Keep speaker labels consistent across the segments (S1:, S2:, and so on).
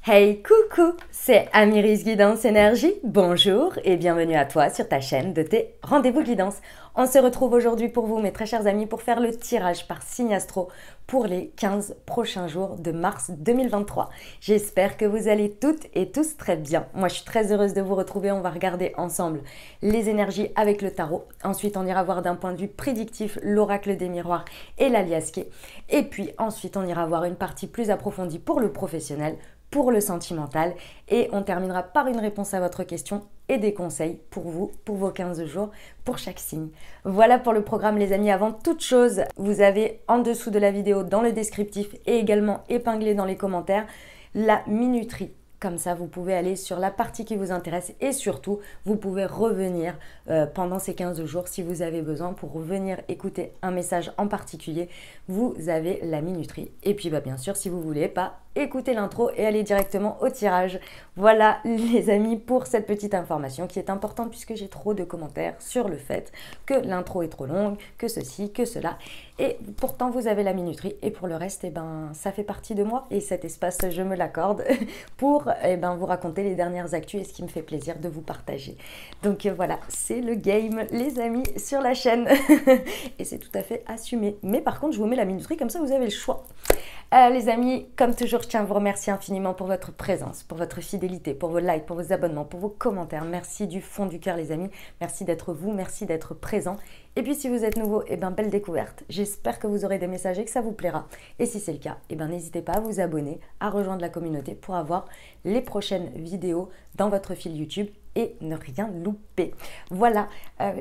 S1: Hey coucou, c'est Amiris Guidance Énergie, bonjour et bienvenue à toi sur ta chaîne de tes rendez-vous guidance. On se retrouve aujourd'hui pour vous mes très chers amis pour faire le tirage par signe astro pour les 15 prochains jours de mars 2023. J'espère que vous allez toutes et tous très bien. Moi je suis très heureuse de vous retrouver, on va regarder ensemble les énergies avec le tarot. Ensuite on ira voir d'un point de vue prédictif l'oracle des miroirs et l'aliasqué. Et puis ensuite on ira voir une partie plus approfondie pour le professionnel, pour le sentimental et on terminera par une réponse à votre question et des conseils pour vous, pour vos 15 jours, pour chaque signe. Voilà pour le programme les amis. Avant toute chose, vous avez en dessous de la vidéo dans le descriptif et également épinglé dans les commentaires la minuterie. Comme ça, vous pouvez aller sur la partie qui vous intéresse et surtout, vous pouvez revenir pendant ces 15 jours si vous avez besoin pour venir écouter un message en particulier. Vous avez la minuterie. Et puis, bien sûr, si vous voulez pas écouter l'intro et aller directement au tirage. Voilà les amis pour cette petite information qui est importante puisque j'ai trop de commentaires sur le fait que l'intro est trop longue, que ceci, que cela. Et pourtant, vous avez la minuterie et pour le reste, ça fait partie de moi et cet espace, je me l'accorde pour vous raconter les dernières actus et ce qui me fait plaisir de vous partager. Donc voilà, c'est le game les amis sur la chaîne et c'est tout à fait assumé. Mais par contre, je vous mets la minuterie comme ça, vous avez le choix. Les amis, comme toujours, je tiens à vous remercier infiniment pour votre présence, pour votre fidélité, pour vos likes, pour vos abonnements, pour vos commentaires. Merci du fond du cœur les amis. Merci d'être vous, merci d'être présent. Et puis si vous êtes nouveau, belle découverte. J'espère que vous aurez des messages et que ça vous plaira. Et si c'est le cas, n'hésitez pas à vous abonner, à rejoindre la communauté pour avoir les prochaines vidéos dans votre fil YouTube et ne rien louper. Voilà,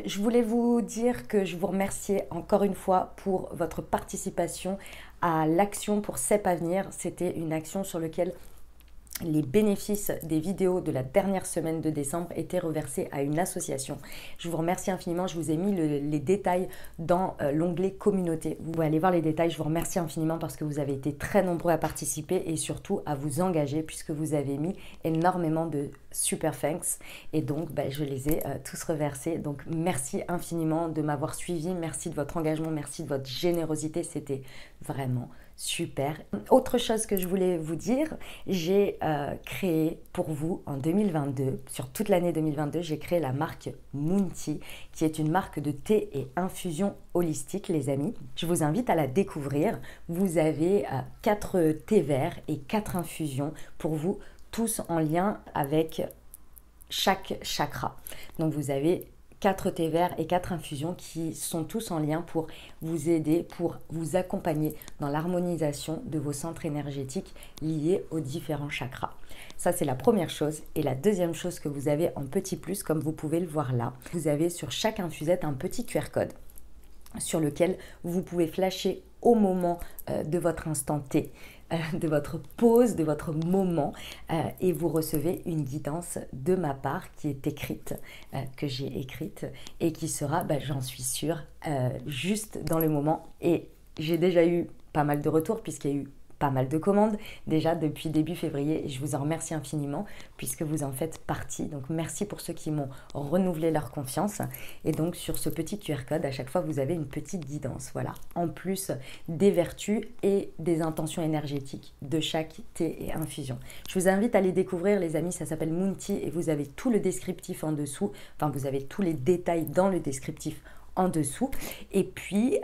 S1: je voulais vous dire que je vous remercie encore une fois pour votre participation à l'action pour CEP à venir. C'était une action sur laquelle les bénéfices des vidéos de la dernière semaine de décembre étaient reversés à une association. Je vous remercie infiniment, je vous ai mis les détails dans l'onglet communauté. Vous pouvez aller voir les détails, je vous remercie infiniment parce que vous avez été très nombreux à participer et surtout à vous engager puisque vous avez mis énormément de super thanks et donc je les ai tous reversés. Donc merci infiniment de m'avoir suivi, merci de votre engagement, merci de votre générosité, c'était vraiment super. Autre chose que je voulais vous dire, j'ai créé pour vous en 2022, sur toute l'année 2022, j'ai créé la marque Moonty, qui est une marque de thé et infusion holistique, les amis. Je vous invite à la découvrir. Vous avez 4 thés verts et 4 infusions pour vous, tous en lien avec chaque chakra. Donc vous avez 4 thés verts et 4 infusions qui sont tous en lien pour vous aider, pour vous accompagner dans l'harmonisation de vos centres énergétiques liés aux différents chakras. Ça, c'est la première chose. Et la deuxième chose que vous avez en petit plus, comme vous pouvez le voir là, vous avez sur chaque infusette un petit QR code sur lequel vous pouvez flasher au moment de votre instant T, de votre pause, de votre moment et vous recevez une guidance de ma part qui est écrite, que j'ai écrite et qui sera, j'en suis sûre, juste dans le moment. Et j'ai déjà eu pas mal de retours puisqu'il y a eu pas mal de commandes déjà depuis début février et je vous en remercie infiniment puisque vous en faites partie. Donc merci pour ceux qui m'ont renouvelé leur confiance et donc sur ce petit QR code à chaque fois vous avez une petite guidance, voilà, en plus des vertus et des intentions énergétiques de chaque thé et infusion. Je vous invite à les découvrir les amis, ça s'appelle Moonty et vous avez tout le descriptif en dessous, enfin vous avez tous les détails dans le descriptif en dessous et puis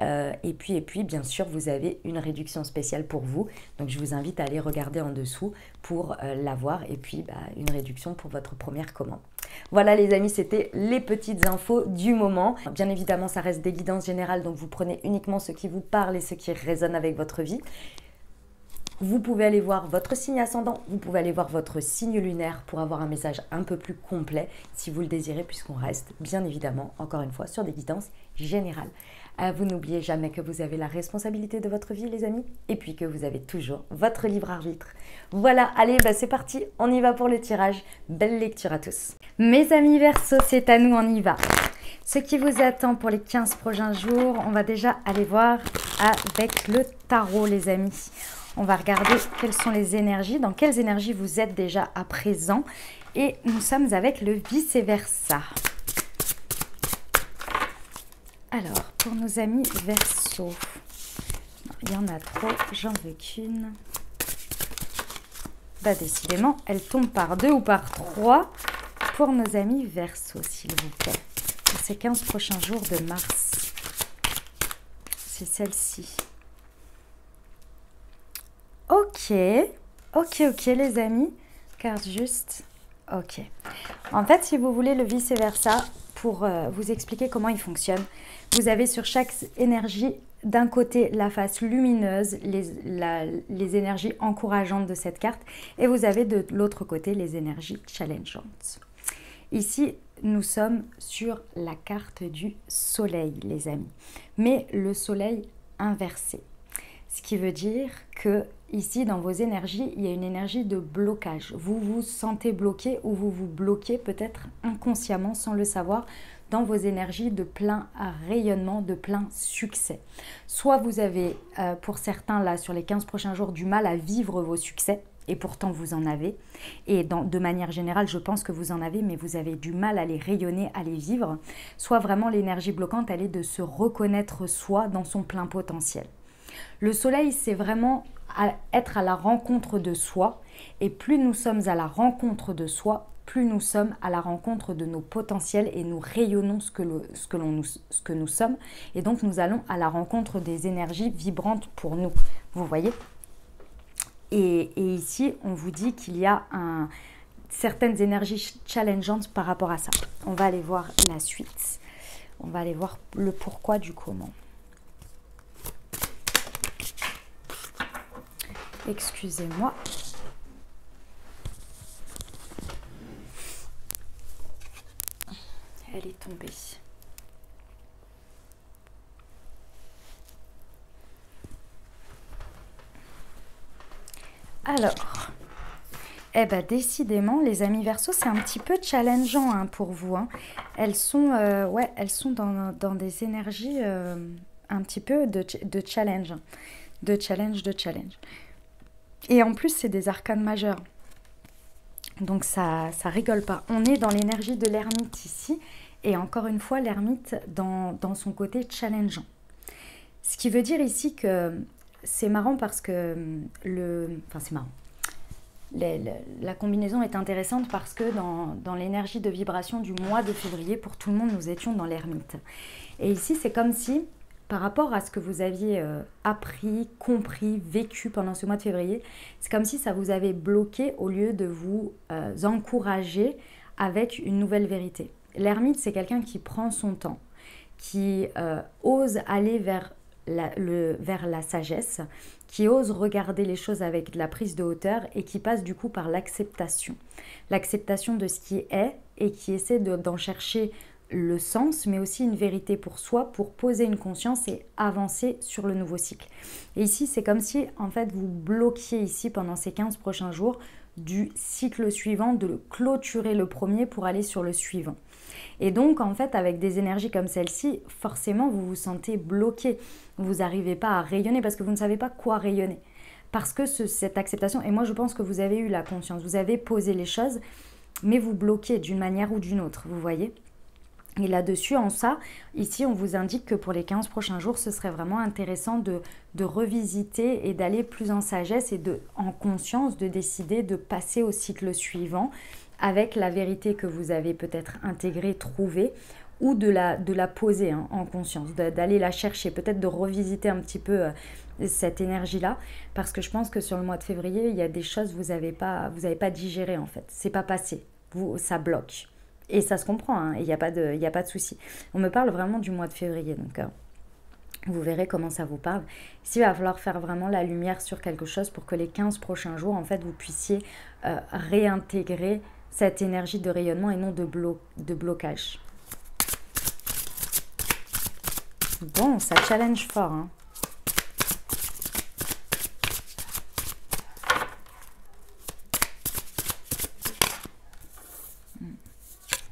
S1: bien sûr vous avez une réduction spéciale pour vous, donc je vous invite à aller regarder en dessous pour l'avoir et puis une réduction pour votre première commande. Voilà les amis, c'était les petites infos du moment. Bien évidemment ça reste des guidances générales, donc vous prenez uniquement ce qui vous parle et ce qui résonne avec votre vie. Vous pouvez aller voir votre signe ascendant, vous pouvez aller voir votre signe lunaire pour avoir un message un peu plus complet si vous le désirez, puisqu'on reste bien évidemment, encore une fois, sur des guidances générales. Vous n'oubliez jamais que vous avez la responsabilité de votre vie les amis, et puis que vous avez toujours votre libre arbitre. Voilà, allez, c'est parti, on y va pour le tirage. Belle lecture à tous. Mes amis Verseau, c'est à nous, on y va. Ce qui vous attend pour les 15 prochains jours, on va déjà aller voir avec le tarot les amis. On va regarder quelles sont les énergies, dans quelles énergies vous êtes déjà à présent. Et nous sommes avec le vice-versa. Alors, pour nos amis Verseau, il y en a trop, j'en veux qu'une. Bah, décidément, elle tombe par 2 ou par 3 pour nos amis Verseau, s'il vous plaît. Pour ces 15 prochains jours de mars. C'est celle-ci. Ok, les amis. Carte juste. Ok. En fait, si vous voulez le vice-versa, pour vous expliquer comment il fonctionne, vous avez sur chaque énergie, d'un côté, la face lumineuse, les énergies encourageantes de cette carte, et vous avez de l'autre côté les énergies challengeantes. Ici, nous sommes sur la carte du soleil, les amis, mais le soleil inversé. Ce qui veut dire que ici, dans vos énergies, il y a une énergie de blocage. Vous vous sentez bloqué ou vous vous bloquez peut-être inconsciemment, sans le savoir, dans vos énergies de plein rayonnement, de plein succès. Soit vous avez, pour certains, là, sur les 15 prochains jours, du mal à vivre vos succès, et pourtant vous en avez. Et de manière générale, je pense que vous en avez, mais vous avez du mal à les rayonner, à les vivre. Soit vraiment l'énergie bloquante, elle est de se reconnaître soi dans son plein potentiel. Le soleil, c'est vraiment être à la rencontre de soi. Et plus nous sommes à la rencontre de soi, plus nous sommes à la rencontre de nos potentiels et nous rayonnons ce que nous sommes. Et donc, nous allons à la rencontre des énergies vibrantes pour nous. Vous voyez ? Et ici, on vous dit qu'il y a certaines énergies challengeantes par rapport à ça. On va aller voir la suite. On va aller voir le pourquoi du comment. Excusez-moi. Elle est tombée. Alors, eh ben décidément, les amis Verseau, c'est un petit peu challengeant hein, pour vous. Hein. Elles sont dans des énergies un petit peu de challenge. De challenge. Et en plus, c'est des arcanes majeurs. Donc, ça rigole pas. On est dans l'énergie de l'ermite ici. Et encore une fois, l'ermite dans son côté challengeant. Ce qui veut dire ici que c'est marrant parce que c'est marrant. La combinaison est intéressante parce que dans l'énergie de vibration du mois de février, pour tout le monde, nous étions dans l'ermite. Et ici, c'est comme si, par rapport à ce que vous aviez appris, compris, vécu pendant ce mois de février, c'est comme si ça vous avait bloqué au lieu de vous encourager avec une nouvelle vérité. L'ermite, c'est quelqu'un qui prend son temps, qui ose aller vers la sagesse, qui ose regarder les choses avec de la prise de hauteur et qui passe du coup par l'acceptation. L'acceptation de ce qui est et qui essaie d'en chercher le sens, mais aussi une vérité pour soi, pour poser une conscience et avancer sur le nouveau cycle. Et ici, c'est comme si en fait vous bloquiez ici pendant ces 15 prochains jours du cycle suivant, de clôturer le premier pour aller sur le suivant. Et donc, en fait, avec des énergies comme celle-ci, forcément, vous vous sentez bloqué. Vous n'arrivez pas à rayonner parce que vous ne savez pas quoi rayonner. Parce que cette acceptation, et moi je pense que vous avez eu la conscience, vous avez posé les choses, mais vous bloquez d'une manière ou d'une autre, vous voyez ? Et là-dessus, en ça, ici, on vous indique que pour les 15 prochains jours, ce serait vraiment intéressant de revisiter et d'aller plus en sagesse et en conscience de décider de passer au cycle suivant avec la vérité que vous avez peut-être intégrée, trouvée, ou de la poser hein, en conscience, d'aller la chercher, peut-être de revisiter un petit peu cette énergie-là, parce que je pense que sur le mois de février, il y a des choses que vous n'avez pas digérées en fait, c'est pas passé, ça bloque. Et ça se comprend, hein, il n'y a pas de souci. On me parle vraiment du mois de février, donc vous verrez comment ça vous parle. Ici, il va falloir faire vraiment la lumière sur quelque chose pour que les 15 prochains jours, en fait, vous puissiez réintégrer cette énergie de rayonnement et non de blocage. Bon, ça challenge fort, hein.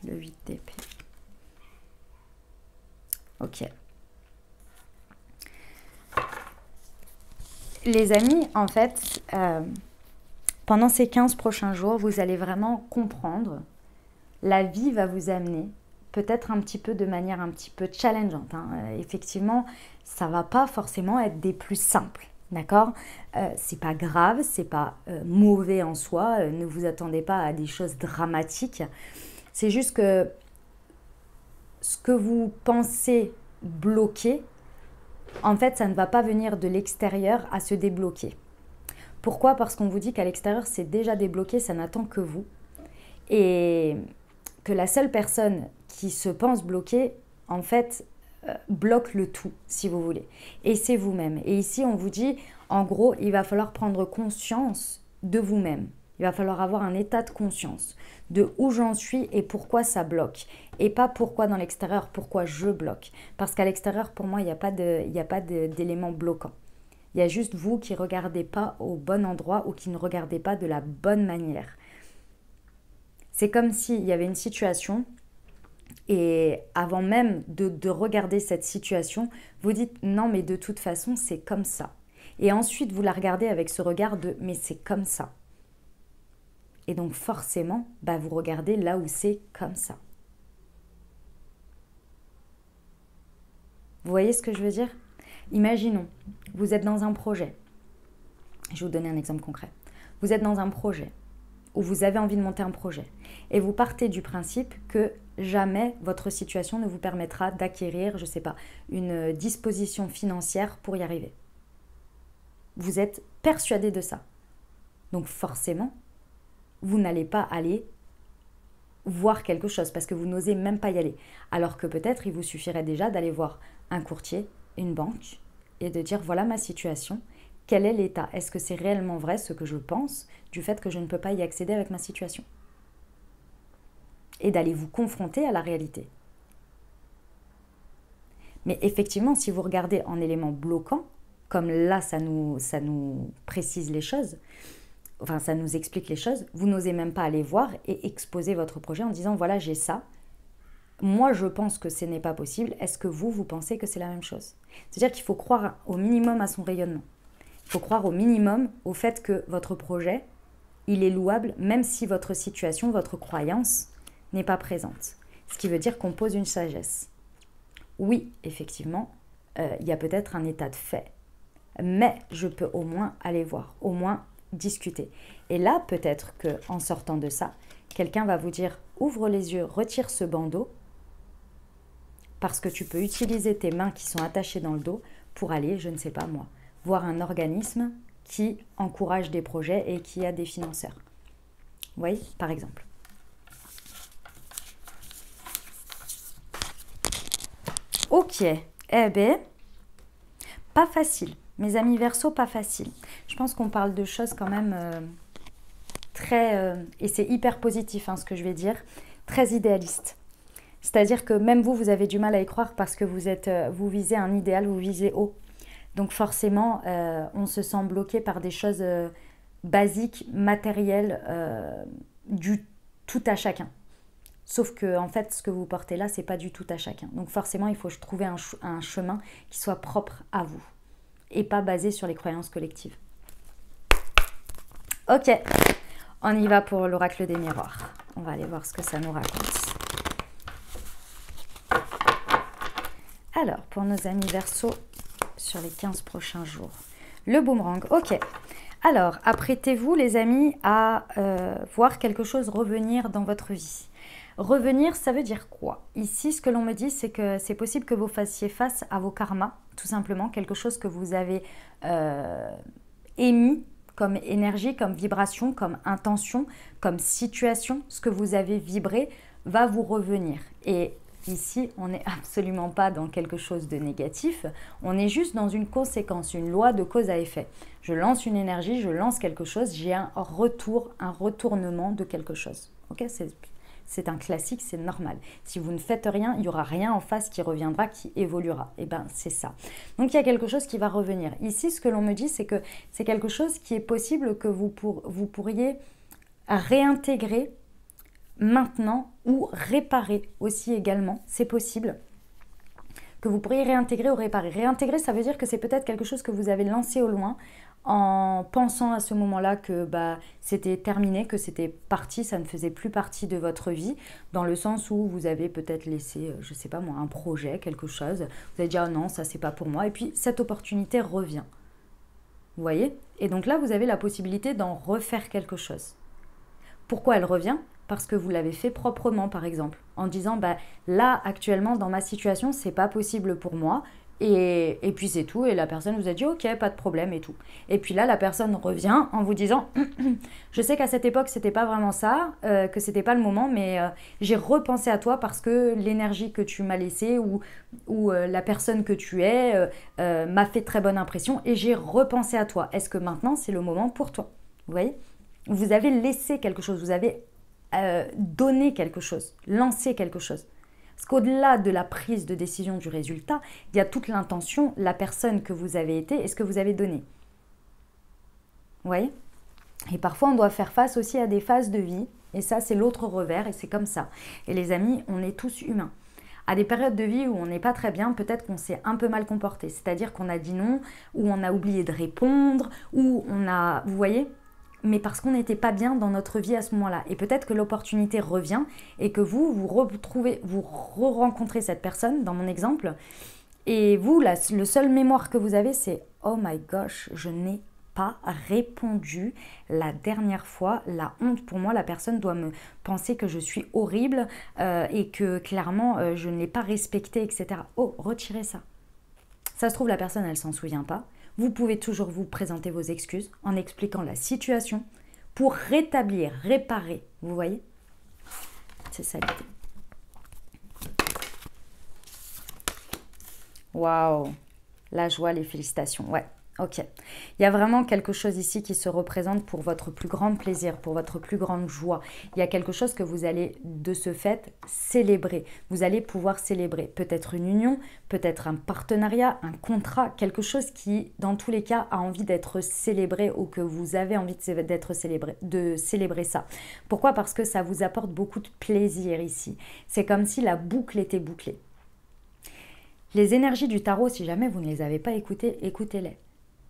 S1: Le 8 d'épée. Ok. Les amis, en fait, pendant ces 15 prochains jours, vous allez vraiment comprendre. La vie va vous amener, peut-être un petit peu de manière un petit peu challengeante. Hein. Effectivement, ça ne va pas forcément être des plus simples. D'accord? C'est pas grave, c'est pas mauvais en soi, ne vous attendez pas à des choses dramatiques. C'est juste que ce que vous pensez bloquer, en fait, ça ne va pas venir de l'extérieur à se débloquer. Pourquoi? Parce qu'on vous dit qu'à l'extérieur, c'est déjà débloqué, ça n'attend que vous. Et que la seule personne qui se pense bloquée, en fait, bloque le tout, si vous voulez. Et c'est vous-même. Et ici, on vous dit, en gros, il va falloir prendre conscience de vous-même. Il va falloir avoir un état de conscience de où j'en suis et pourquoi ça bloque. Et pas pourquoi dans l'extérieur, pourquoi je bloque. Parce qu'à l'extérieur, pour moi, il n'y a pas d'élément bloquant. Il y a juste vous qui ne regardez pas au bon endroit ou qui ne regardez pas de la bonne manière. C'est comme s'il y avait une situation et avant même de regarder cette situation, vous dites non mais de toute façon c'est comme ça. Et ensuite vous la regardez avec ce regard de mais c'est comme ça. Et donc forcément, vous regardez là où c'est comme ça. Vous voyez ce que je veux dire? Imaginons, vous êtes dans un projet. Je vais vous donner un exemple concret. Vous êtes dans un projet où vous avez envie de monter un projet et vous partez du principe que jamais votre situation ne vous permettra d'acquérir, je ne sais pas, une disposition financière pour y arriver. Vous êtes persuadé de ça. Donc forcément, vous n'allez pas aller voir quelque chose parce que vous n'osez même pas y aller. Alors que peut-être il vous suffirait déjà d'aller voir un courtier, une banque et de dire voilà ma situation. Quel est l'état? Est-ce que c'est réellement vrai ce que je pense du fait que je ne peux pas y accéder avec ma situation? Et d'aller vous confronter à la réalité. Mais effectivement, si vous regardez en éléments bloquants, comme là ça nous précise les choses, enfin ça nous explique les choses, vous n'osez même pas aller voir et exposer votre projet en disant voilà j'ai ça, moi je pense que ce n'est pas possible, est-ce que vous pensez que c'est la même chose? C'est-à-dire qu'il faut croire au minimum à son rayonnement. Il faut croire au minimum au fait que votre projet, il est louable même si votre situation, votre croyance n'est pas présente. Ce qui veut dire qu'on pose une sagesse. Oui, effectivement, il y a peut-être un état de fait, mais je peux au moins aller voir, au moins discuter. Et là, peut-être qu'en sortant de ça, quelqu'un va vous dire ouvre les yeux, retire ce bandeau, parce que tu peux utiliser tes mains qui sont attachées dans le dos pour aller, je ne sais pas moi, voir un organisme qui encourage des projets et qui a des financeurs. Vous voyez, par exemple. Ok, eh bien, pas facile. Mes amis Verseau, pas facile. Je pense qu'on parle de choses quand même très, et c'est hyper positif ce que je vais dire, très idéaliste. C'est-à-dire que même vous avez du mal à y croire parce que vous visez un idéal, vous visez haut. Donc forcément, on se sent bloqué par des choses basiques, matérielles, du tout à chacun. Sauf que en fait, ce que vous portez là, c'est pas du tout à chacun. Donc forcément, il faut trouver un chemin qui soit propre à vous et pas basé sur les croyances collectives. Ok, on y va pour l'oracle des miroirs. On va aller voir ce que ça nous raconte. Alors, pour nos amis Verseau, sur les 15 prochains jours. Le boomerang, ok. Alors, apprêtez-vous les amis à voir quelque chose revenir dans votre vie. Revenir, ça veut dire quoi? Ici, ce que l'on me dit, c'est que c'est possible que vous fassiez face à vos karmas, tout simplement, quelque chose que vous avez émis comme énergie, comme vibration, comme intention, comme situation, ce que vous avez vibré va vous revenir. Et ici, on n'est absolument pas dans quelque chose de négatif, on est juste dans une conséquence, une loi de cause à effet. Je lance une énergie, je lance quelque chose, j'ai un retour, un retournement de quelque chose. Ok, c'est un classique, c'est normal. Si vous ne faites rien, il n'y aura rien en face qui reviendra, qui évoluera. Et bien, c'est ça. Donc, il y a quelque chose qui va revenir. Ici, ce que l'on me dit, c'est que c'est quelque chose qui est possible que vous pourriez réintégrer maintenant ou réparer aussi également, c'est possible que vous pourriez réintégrer ou réparer. Réintégrer, ça veut dire que c'est peut-être quelque chose que vous avez lancé au loin en pensant à ce moment-là que c'était terminé, que c'était parti, ça ne faisait plus partie de votre vie, dans le sens où vous avez peut-être laissé, je ne sais pas moi, un projet, quelque chose, vous avez dit « Ah non, ça c'est pas pour moi » et puis cette opportunité revient. Vous voyez? Et donc là, vous avez la possibilité d'en refaire quelque chose. Pourquoi elle revient? Parce que vous l'avez fait proprement, par exemple, en disant bah, là, actuellement, dans ma situation, c'est pas possible pour moi. Et puis c'est tout. Et la personne vous a dit ok, pas de problème et tout. Et puis là, la personne revient en vous disant je sais qu'à cette époque, c'était pas vraiment ça, que c'était pas le moment, mais j'ai repensé à toi parce que l'énergie que tu m'as laissée ou la personne que tu es m'a fait très bonne impression et j'ai repensé à toi. Est-ce que maintenant, c'est le moment pour toi? Vous voyez? Vous avez laissé quelque chose, vous avez donné quelque chose, lancé quelque chose. Parce qu'au-delà de la prise de décision du résultat, il y a toute l'intention, la personne que vous avez été et ce que vous avez donné. Vous voyez? Et parfois, on doit faire face aussi à des phases de vie. Et ça, c'est l'autre revers et c'est comme ça. Et les amis, on est tous humains. À des périodes de vie où on n'est pas très bien, peut-être qu'on s'est un peu mal comporté. C'est-à-dire qu'on a dit non, ou on a oublié de répondre, ou on a... Vous voyez? Mais parce qu'on n'était pas bien dans notre vie à ce moment-là. Et peut-être que l'opportunité revient et que vous retrouvez, vous re-rencontrez cette personne, dans mon exemple, et vous, le seul mémoire que vous avez, c'est « Oh my gosh, je n'ai pas répondu la dernière fois. La honte pour moi, la personne doit me penser que je suis horrible et que clairement, je ne l'ai pas respecté, etc. » Oh, retirez ça. Ça se trouve, la personne, elle ne s'en souvient pas. Vous pouvez toujours vous présenter vos excuses en expliquant la situation pour rétablir, réparer. Vous voyez? C'est ça l'idée. Waouh! La joie, les félicitations. Ouais, ok. Il y a vraiment quelque chose ici qui se représente pour votre plus grand plaisir, pour votre plus grande joie. Il y a quelque chose que vous allez de ce fait célébrer. Vous allez pouvoir célébrer peut-être une union, peut-être un partenariat, un contrat, quelque chose qui, dans tous les cas, a envie d'être célébré ou que vous avez envie d'être célébré, de célébrer ça. Pourquoi? Parce que ça vous apporte beaucoup de plaisir ici. C'est comme si la boucle était bouclée. Les énergies du tarot, si jamais vous ne les avez pas écoutées, écoutez-les.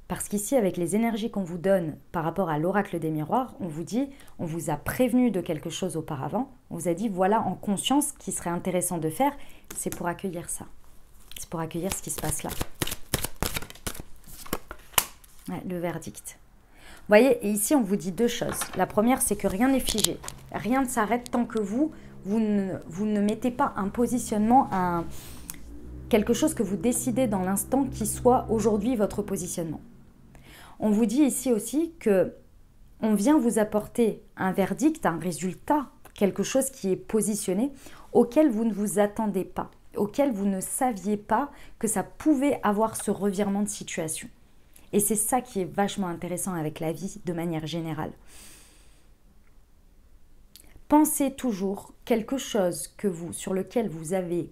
S1: Parce qu'ici, avec les énergies qu'on vous donne par rapport à l'oracle des miroirs, on vous dit, on vous a prévenu de quelque chose auparavant, on vous a dit, voilà, en conscience, ce qui serait intéressant de faire, c'est pour accueillir ça. C'est pour accueillir ce qui se passe là. Ouais, le verdict. Vous voyez, et ici, on vous dit deux choses. La première, c'est que rien n'est figé. Rien ne s'arrête tant que vous ne mettez pas un positionnement, quelque chose que vous décidez dans l'instant qui soit aujourd'hui votre positionnement. On vous dit ici aussi que on vient vous apporter un verdict, un résultat, quelque chose qui est positionné, auquel vous ne vous attendez pas, auquel vous ne saviez pas que ça pouvait avoir ce revirement de situation. Et c'est ça qui est vachement intéressant avec la vie de manière générale. Pensez toujours quelque chose sur lequel vous avez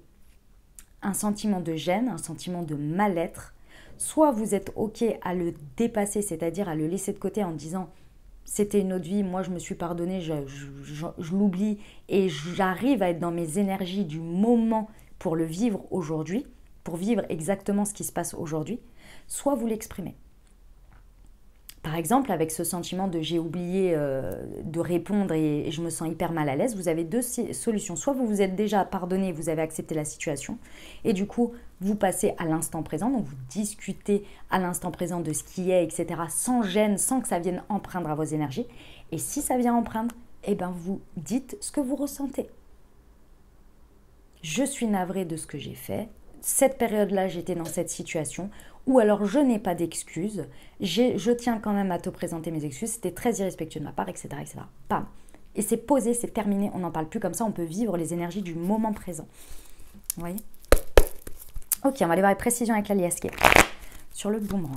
S1: un sentiment de gêne, un sentiment de mal-être. Soit vous êtes OK à le dépasser, c'est-à-dire à le laisser de côté en disant « c'était une autre vie, moi je me suis pardonné, je l'oublie et j'arrive à être dans mes énergies du moment pour le vivre aujourd'hui, pour vivre exactement ce qui se passe aujourd'hui », soit vous l'exprimez. Par exemple, avec ce sentiment de j'ai oublié de répondre et je me sens hyper mal à l'aise, vous avez deux solutions. Soit vous vous êtes déjà pardonné, vous avez accepté la situation et du coup, vous passez à l'instant présent, donc vous discutez à l'instant présent de ce qui est, etc. sans gêne, sans que ça vienne empreindre à vos énergies. Et si ça vient empreindre, eh ben vous dites ce que vous ressentez. Je suis navrée de ce que j'ai fait. Cette période-là, j'étais dans cette situation, ou alors je n'ai pas d'excuses, je tiens quand même à te présenter mes excuses, c'était très irrespectueux de ma part, etc. etc. Bam. Et c'est posé, c'est terminé, on n'en parle plus comme ça, on peut vivre les énergies du moment présent. Vous voyez? Ok, on va aller voir les précisions avec la liasque sur le boomerang.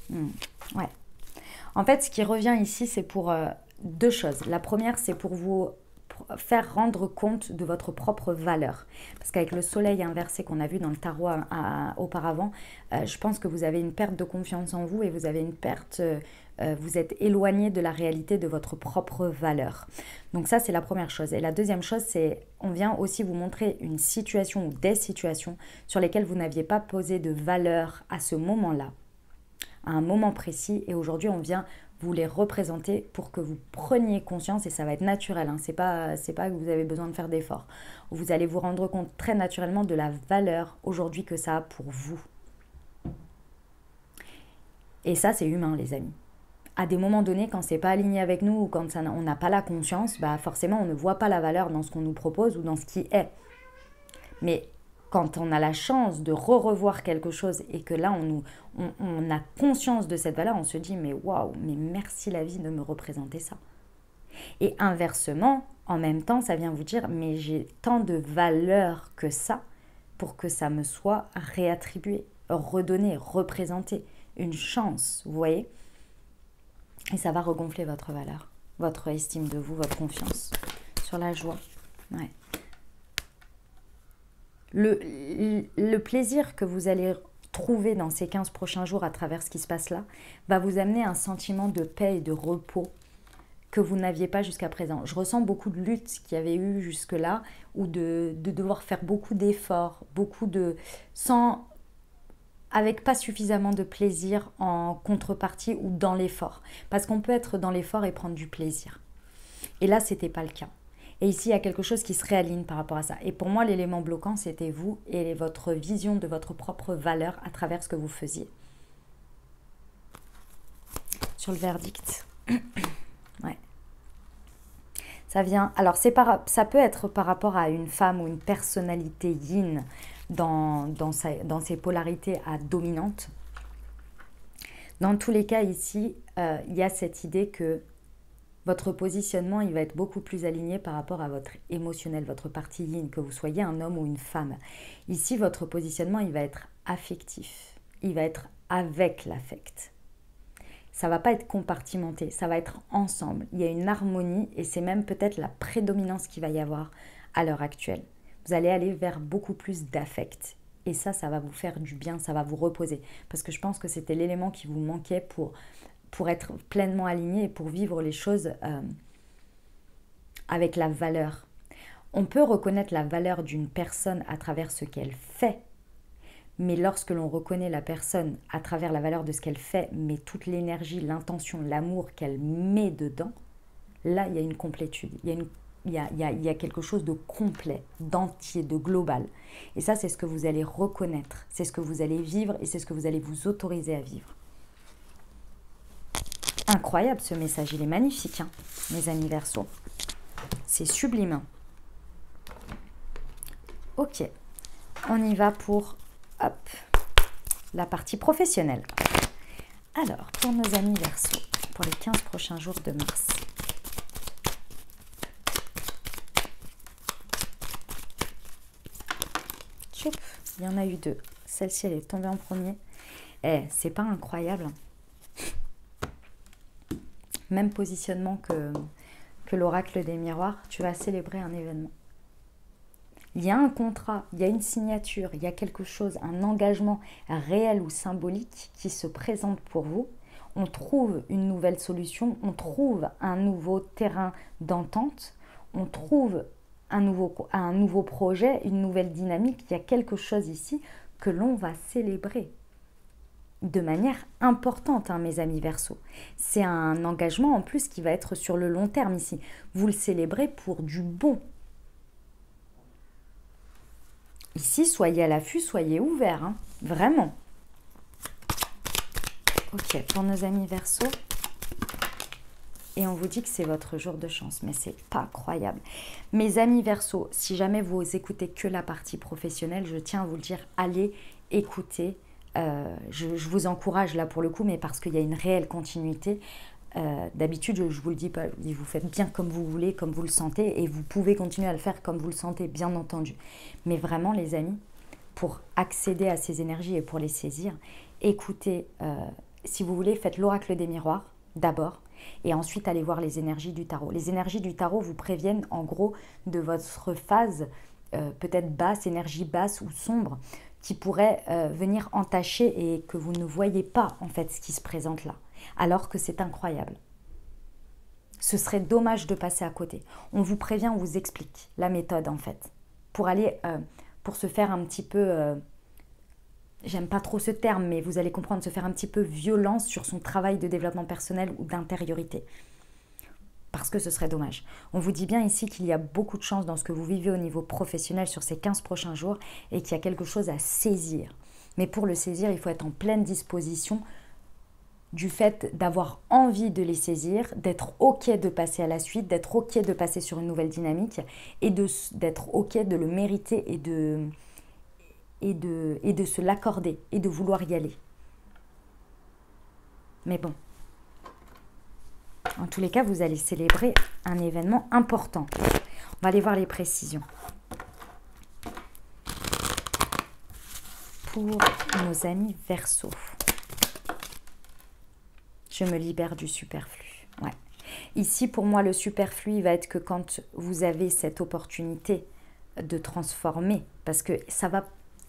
S1: Ouais. En fait, ce qui revient ici, c'est pour deux choses. La première, c'est pour vous faire rendre compte de votre propre valeur. Parce qu'avec le soleil inversé qu'on a vu dans le tarot auparavant, je pense que vous avez une perte de confiance en vous et vous avez une perte, vous êtes éloigné de la réalité de votre propre valeur. Donc ça, c'est la première chose. Et la deuxième chose, c'est on vient aussi vous montrer une situation ou des situations sur lesquelles vous n'aviez pas posé de valeur à ce moment-là, à un moment précis. Et aujourd'hui, on vient vous les représenter pour que vous preniez conscience, et ça va être naturel, hein. C'est pas que vous avez besoin de faire d'efforts. Vous allez vous rendre compte très naturellement de la valeur aujourd'hui que ça a pour vous. Et ça, c'est humain, les amis. À des moments donnés, quand c'est pas aligné avec nous ou quand on n'a pas la conscience, bah forcément, on ne voit pas la valeur dans ce qu'on nous propose ou dans ce qui est. Mais quand on a la chance de revoir quelque chose et que là, on a conscience de cette valeur, on se dit, mais waouh, mais merci la vie de me représenter ça. Et inversement, en même temps, ça vient vous dire, mais j'ai tant de valeur que ça pour que ça me soit réattribué, redonné, représenté, une chance, vous voyez? Et ça va regonfler votre valeur, votre estime de vous, votre confiance, sur la joie. Ouais. Le plaisir que vous allez trouver dans ces 15 prochains jours à travers ce qui se passe là, va vous amener un sentiment de paix et de repos que vous n'aviez pas jusqu'à présent. Je ressens beaucoup de luttes qu'il y avait eu jusque-là, ou de devoir faire beaucoup d'efforts, avec pas suffisamment de plaisir en contrepartie ou dans l'effort. Parce qu'on peut être dans l'effort et prendre du plaisir. Et là, c'était pas le cas. Et ici, il y a quelque chose qui se réaligne par rapport à ça. Et pour moi, l'élément bloquant, c'était vous et votre vision de votre propre valeur à travers ce que vous faisiez. Sur le verdict. Ouais. Ça vient. Alors, ça peut être par rapport à une femme ou une personnalité yin dans ses polarités à dominante. Dans tous les cas, ici, il y a cette idée que votre positionnement, il va être beaucoup plus aligné par rapport à votre émotionnel, votre partie yin, que vous soyez un homme ou une femme. Ici, votre positionnement, il va être affectif. Il va être avec l'affect. Ça ne va pas être compartimenté, ça va être ensemble. Il y a une harmonie et c'est même peut-être la prédominance qu'il va y avoir à l'heure actuelle. Vous allez aller vers beaucoup plus d'affect. Et ça va vous faire du bien, ça va vous reposer. Parce que je pense que c'était l'élément qui vous manquait pour être pleinement aligné et pour vivre les choses avec la valeur. On peut reconnaître la valeur d'une personne à travers ce qu'elle fait, mais lorsque l'on reconnaît la personne à travers la valeur de ce qu'elle fait, mais toute l'énergie, l'intention, l'amour qu'elle met dedans, là, il y a une complétude, il y a quelque chose de complet, d'entier, de global. Et ça, c'est ce que vous allez reconnaître, c'est ce que vous allez vivre et c'est ce que vous allez vous autoriser à vivre. Incroyable ce message, il est magnifique, hein, mes amis Verseau. C'est sublime. Ok, on y va pour la partie professionnelle. Alors, pour nos amis Verseau, pour les 15 prochains jours de mars. Tchoup, il y en a eu deux. Celle-ci, elle est tombée en premier. C'est pas incroyable. Même positionnement que l'oracle des miroirs, tu vas célébrer un événement. Il y a un contrat, il y a une signature, il y a quelque chose, un engagement réel ou symbolique qui se présente pour vous. On trouve une nouvelle solution, on trouve un nouveau terrain d'entente, on trouve un nouveau projet, une nouvelle dynamique. Il y a quelque chose ici que l'on va célébrer. De manière importante, hein, mes amis Verseau. C'est un engagement en plus qui va être sur le long terme ici. Vous le célébrez pour du bon. Ici, soyez à l'affût, soyez ouverts, hein, vraiment. Ok, pour nos amis Verseau. Et on vous dit que c'est votre jour de chance, mais c'est pas croyable. Mes amis Verseau, si jamais vous écoutez que la partie professionnelle, je tiens à vous le dire, allez écouter. Je vous encourage là pour le coup, mais parce qu'il y a une réelle continuité. D'habitude, je vous le dis pas, vous faites bien comme vous voulez, comme vous le sentez, et vous pouvez continuer à le faire comme vous le sentez, bien entendu. Mais vraiment, les amis, pour accéder à ces énergies et pour les saisir, écoutez, si vous voulez, faites l'oracle des miroirs d'abord, et ensuite allez voir les énergies du tarot. Les énergies du tarot vous préviennent en gros de votre phase peut-être basse, énergie basse ou sombre, qui pourrait venir entacher et que vous ne voyez pas en fait ce qui se présente là, alors que c'est incroyable. Ce serait dommage de passer à côté. On vous prévient, on vous explique la méthode en fait, pour aller, pour se faire un petit peu, j'aime pas trop ce terme, mais vous allez comprendre, se faire un petit peu violence sur son travail de développement personnel ou d'intériorité. Parce que ce serait dommage. On vous dit bien ici qu'il y a beaucoup de chance dans ce que vous vivez au niveau professionnel sur ces 15 prochains jours et qu'il y a quelque chose à saisir. Mais pour le saisir, il faut être en pleine disposition du fait d'avoir envie de les saisir, d'être OK de passer à la suite, d'être OK de passer sur une nouvelle dynamique et d'être OK de le mériter et de se l'accorder et de vouloir y aller. Mais bon, en tous les cas, vous allez célébrer un événement important. On va aller voir les précisions. Pour nos amis Verseau, je me libère du superflu. Ouais. Ici, pour moi, le superflu, il va être que quand vous avez cette opportunité de transformer, parce que ça va,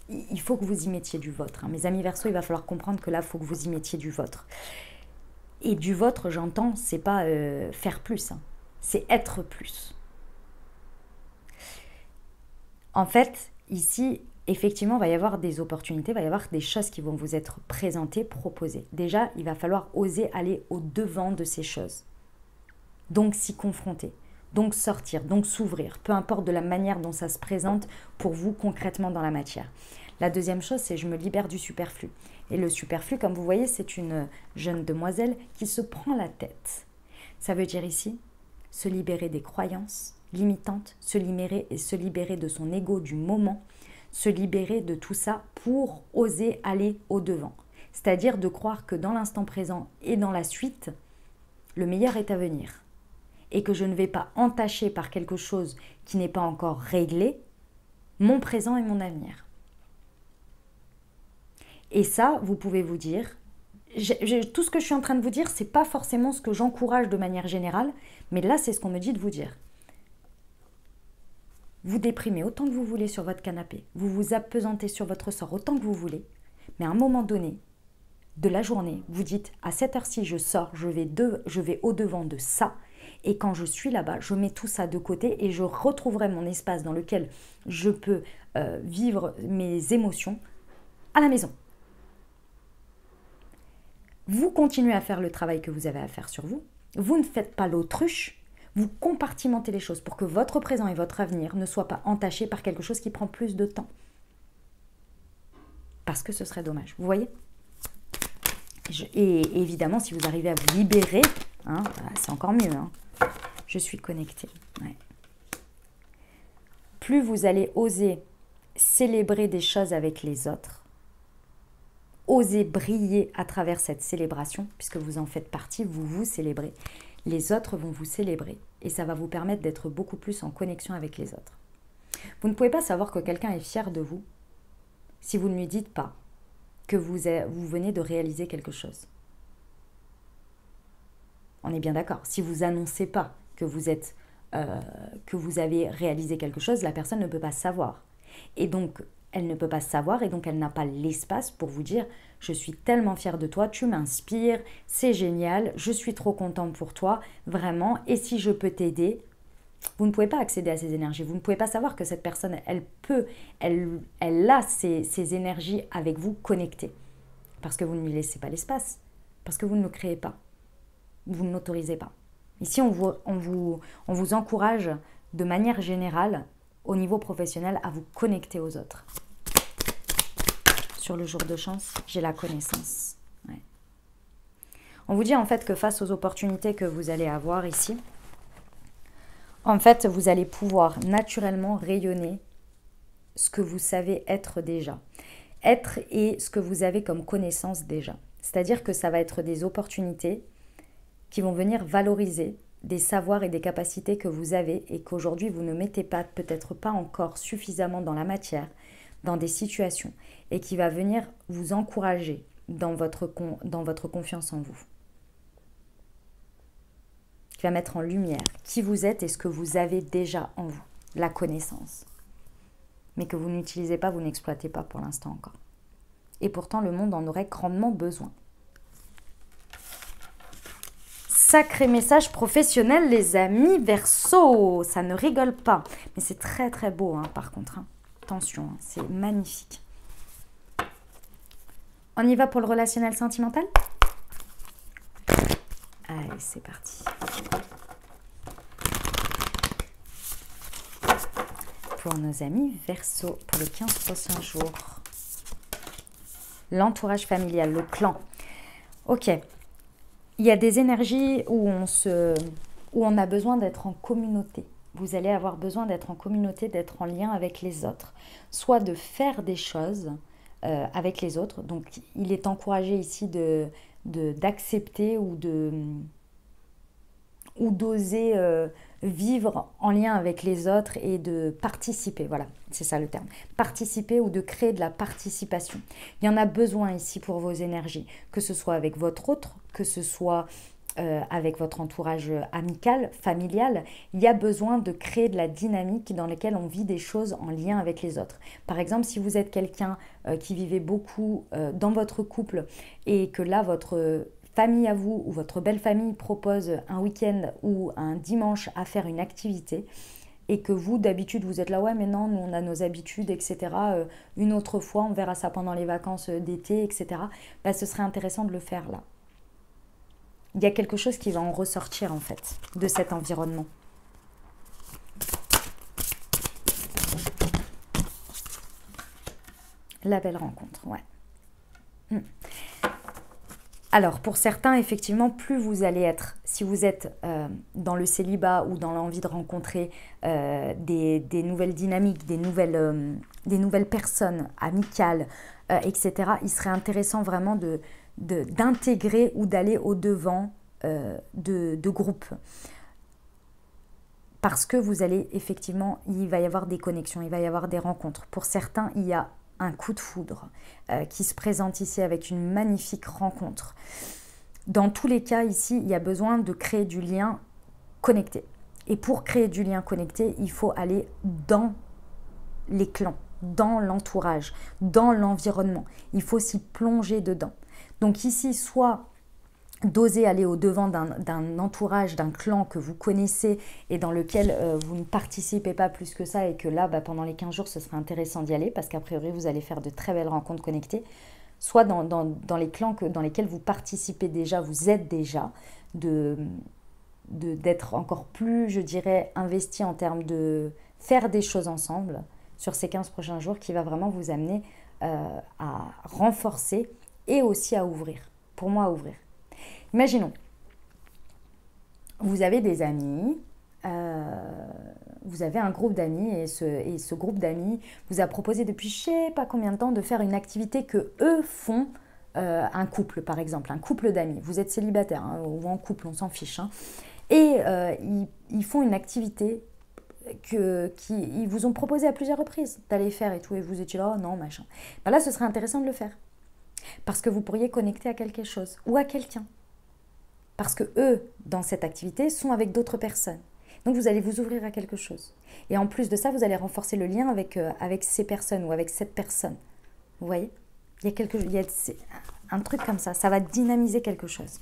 S1: il faut que vous y mettiez du vôtre. Hein. Mes amis Verseau, il va falloir comprendre que là, il faut que vous y mettiez du vôtre. Et du vôtre, j'entends, c'est pas faire plus, hein. C'est être plus. En fait, ici, effectivement, il va y avoir des opportunités, il va y avoir des choses qui vont vous être présentées, proposées. Déjà, il va falloir oser aller au-devant de ces choses. Donc s'y confronter, donc sortir, donc s'ouvrir, peu importe de la manière dont ça se présente pour vous concrètement dans la matière. La deuxième chose, c'est je me libère du superflu. Et le superflu, comme vous voyez, c'est une jeune demoiselle qui se prend la tête. Ça veut dire ici se libérer des croyances limitantes, se libérer de son ego du moment, se libérer de tout ça pour oser aller au-devant. C'est-à-dire de croire que dans l'instant présent et dans la suite, le meilleur est à venir. Et que je ne vais pas entacher par quelque chose qui n'est pas encore réglé mon présent et mon avenir. Et ça, vous pouvez vous dire, tout ce que je suis en train de vous dire, ce n'est pas forcément ce que j'encourage de manière générale, mais là, c'est ce qu'on me dit de vous dire. Vous déprimez autant que vous voulez sur votre canapé, vous vous apesantez sur votre sort autant que vous voulez, mais à un moment donné de la journée, vous dites à cette heure-ci, je sors, je vais au-devant de ça, et quand je suis là-bas, je mets tout ça de côté et je retrouverai mon espace dans lequel je peux vivre mes émotions à la maison. Vous continuez à faire le travail que vous avez à faire sur vous, vous ne faites pas l'autruche, vous compartimentez les choses pour que votre présent et votre avenir ne soient pas entachés par quelque chose qui prend plus de temps. Parce que ce serait dommage, vous voyez ? Et évidemment, si vous arrivez à vous libérer, hein, c'est encore mieux. Hein. Je suis connectée. Ouais. Plus vous allez oser célébrer des choses avec les autres, oser briller à travers cette célébration, puisque vous en faites partie, vous vous célébrez, les autres vont vous célébrer et ça va vous permettre d'être beaucoup plus en connexion avec les autres. Vous ne pouvez pas savoir que quelqu'un est fier de vous si vous ne lui dites pas que vous venez de réaliser quelque chose. On est bien d'accord. Si vous annoncez pas que vous avez réalisé quelque chose, la personne ne peut pas savoir. Et donc, elle ne peut pas savoir et donc elle n'a pas l'espace pour vous dire « Je suis tellement fière de toi, tu m'inspires, c'est génial, je suis trop contente pour toi, vraiment, et si je peux t'aider ?» Vous ne pouvez pas accéder à ces énergies, vous ne pouvez pas savoir que cette personne, elle a ces énergies avec vous connectées. Parce que vous ne lui laissez pas l'espace, parce que vous ne le créez pas, vous ne l'autorisez pas. Ici, on vous encourage de manière générale, au niveau professionnel, à vous connecter aux autres. Sur le jour de chance, j'ai la connaissance. Ouais. On vous dit en fait que face aux opportunités que vous allez avoir ici, en fait, vous allez pouvoir naturellement rayonner ce que vous savez être déjà. Être et ce que vous avez comme connaissance déjà. C'est-à-dire que ça va être des opportunités qui vont venir valoriser des savoirs et des capacités que vous avez et qu'aujourd'hui vous ne mettez pas, peut-être pas encore suffisamment dans la matière, dans des situations, et qui va venir vous encourager dans votre confiance en vous. Qui va mettre en lumière qui vous êtes et ce que vous avez déjà en vous, la connaissance. Mais que vous n'utilisez pas, vous n'exploitez pas pour l'instant encore. Et pourtant, le monde en aurait grandement besoin. Sacré message professionnel, les amis Verseau. Ça ne rigole pas. Mais c'est très très beau, hein, par contre. Hein. Attention, hein, c'est magnifique. On y va pour le relationnel sentimental ? Allez, c'est parti. Pour nos amis Verseau, pour les 15 prochains jours. L'entourage familial, le clan. Ok, Il y a des énergies où on a besoin d'être en communauté. Vous allez avoir besoin d'être en communauté, d'être en lien avec les autres. Soit de faire des choses avec les autres. Donc, il est encouragé ici d'accepter ou d'oser vivre en lien avec les autres et de participer. Voilà, c'est ça le terme. Participer ou de créer de la participation. Il y en a besoin ici pour vos énergies, que ce soit avec votre autre, que ce soit avec votre entourage amical, familial. Il y a besoin de créer de la dynamique dans laquelle on vit des choses en lien avec les autres. Par exemple, si vous êtes quelqu'un qui vivait beaucoup dans votre couple et que là, votre famille à vous ou votre belle famille propose un week-end ou un dimanche à faire une activité et que vous, d'habitude, vous êtes là, ouais, mais non, nous, on a nos habitudes, etc. Une autre fois, on verra ça pendant les vacances d'été, etc. Bah, ce serait intéressant de le faire là. Il y a quelque chose qui va en ressortir, en fait, de cet environnement. La belle rencontre, ouais. Alors, pour certains, effectivement, plus vous allez être, si vous êtes dans le célibat ou dans l'envie de rencontrer des nouvelles dynamiques, des nouvelles personnes amicales, etc., il serait intéressant vraiment d'intégrer ou d'aller au-devant de groupes. Parce que vous allez, effectivement, il va y avoir des connexions, il va y avoir des rencontres. Pour certains, il y a un coup de foudre qui se présente ici avec une magnifique rencontre. Dans tous les cas, ici, il y a besoin de créer du lien connecté. Et pour créer du lien connecté, il faut aller dans les clans, dans l'entourage, dans l'environnement. Il faut s'y plonger dedans. Donc ici, soit d'oser aller au-devant d'un entourage, d'un clan que vous connaissez et dans lequel vous ne participez pas plus que ça et que là, pendant les 15 jours, ce serait intéressant d'y aller parce qu'a priori, vous allez faire de très belles rencontres connectées. Soit dans les clans dans lesquels vous participez déjà, vous êtes déjà, d'être encore plus, je dirais, investi en termes de faire des choses ensemble sur ces 15 prochains jours qui va vraiment vous amener à renforcer et aussi à ouvrir. Pour moi, à ouvrir. Imaginons, vous avez des amis, vous avez un groupe d'amis et ce groupe d'amis vous a proposé depuis je ne sais pas combien de temps de faire une activité que eux font, un couple par exemple, un couple d'amis. Vous êtes célibataire ou en couple, on s'en fiche. Et ils font une activité qu'ils vous ont proposé à plusieurs reprises d'aller faire et tout. Et vous étiez là, oh non, machin. Là, ce serait intéressant de le faire. Parce que vous pourriez connecter à quelque chose ou à quelqu'un. Parce que eux, dans cette activité, sont avec d'autres personnes. Donc, vous allez vous ouvrir à quelque chose. Et en plus de ça, vous allez renforcer le lien avec ces personnes ou avec cette personne. Vous voyez ? Il y a un truc comme ça. Ça va dynamiser quelque chose.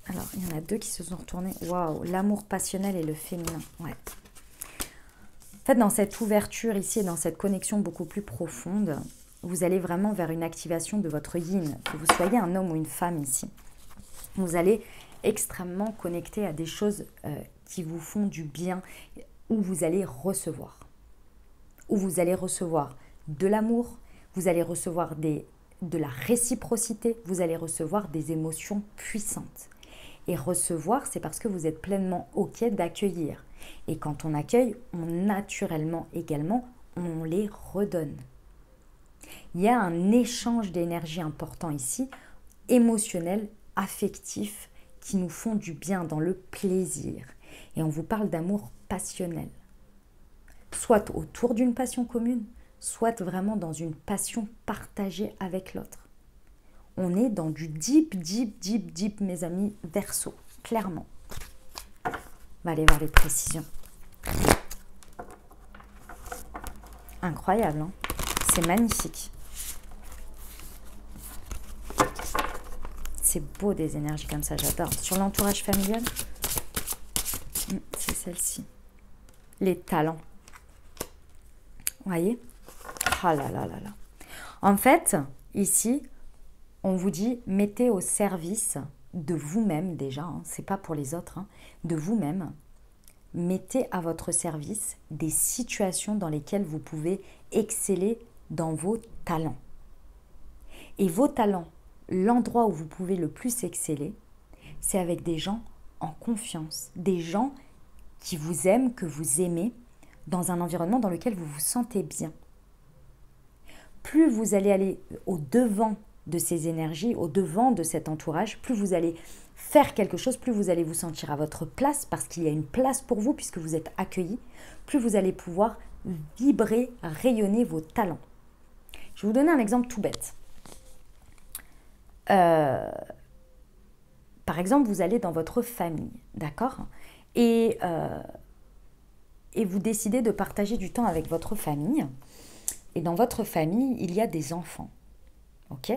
S1: Alors, il y en a deux qui se sont retournés. Waouh, l'amour passionnel et le féminin. Ouais. En fait, dans cette ouverture ici et dans cette connexion beaucoup plus profonde, vous allez vraiment vers une activation de votre yin. Que vous soyez un homme ou une femme ici. Vous allez extrêmement connecter à des choses qui vous font du bien, où vous allez recevoir. Où vous allez recevoir de l'amour, vous allez recevoir de la réciprocité, vous allez recevoir des émotions puissantes. Et recevoir, c'est parce que vous êtes pleinement OK d'accueillir. Et quand on accueille, naturellement également, on les redonne. Il y a un échange d'énergie important ici, émotionnel, affectif, qui nous font du bien dans le plaisir. Et on vous parle d'amour passionnel. Soit autour d'une passion commune, soit vraiment dans une passion partagée avec l'autre. On est dans du deep, deep, deep, deep, mes amis, Verseau, clairement. On va aller voir les précisions. Incroyable, hein ? C'est magnifique. C'est beau des énergies comme ça, j'adore. Sur l'entourage familial, c'est celle-ci. Les talents. Vous voyez ? Ah là là là là. En fait, ici, on vous dit, mettez au service de vous-même déjà, c'est pas pour les autres, de vous-même. Mettez à votre service des situations dans lesquelles vous pouvez exceller dans vos talents. Et vos talents, l'endroit où vous pouvez le plus exceller, c'est avec des gens en confiance, des gens qui vous aiment, que vous aimez, dans un environnement dans lequel vous vous sentez bien. Plus vous allez aller au-devant de ces énergies, au-devant de cet entourage, plus vous allez faire quelque chose, plus vous allez vous sentir à votre place, parce qu'il y a une place pour vous, puisque vous êtes accueilli, plus vous allez pouvoir vibrer, rayonner vos talents. Je vais vous donner un exemple tout bête. Par exemple, vous allez dans votre famille, d'accord ? Et vous décidez de partager du temps avec votre famille. Et dans votre famille, il y a des enfants, ok ?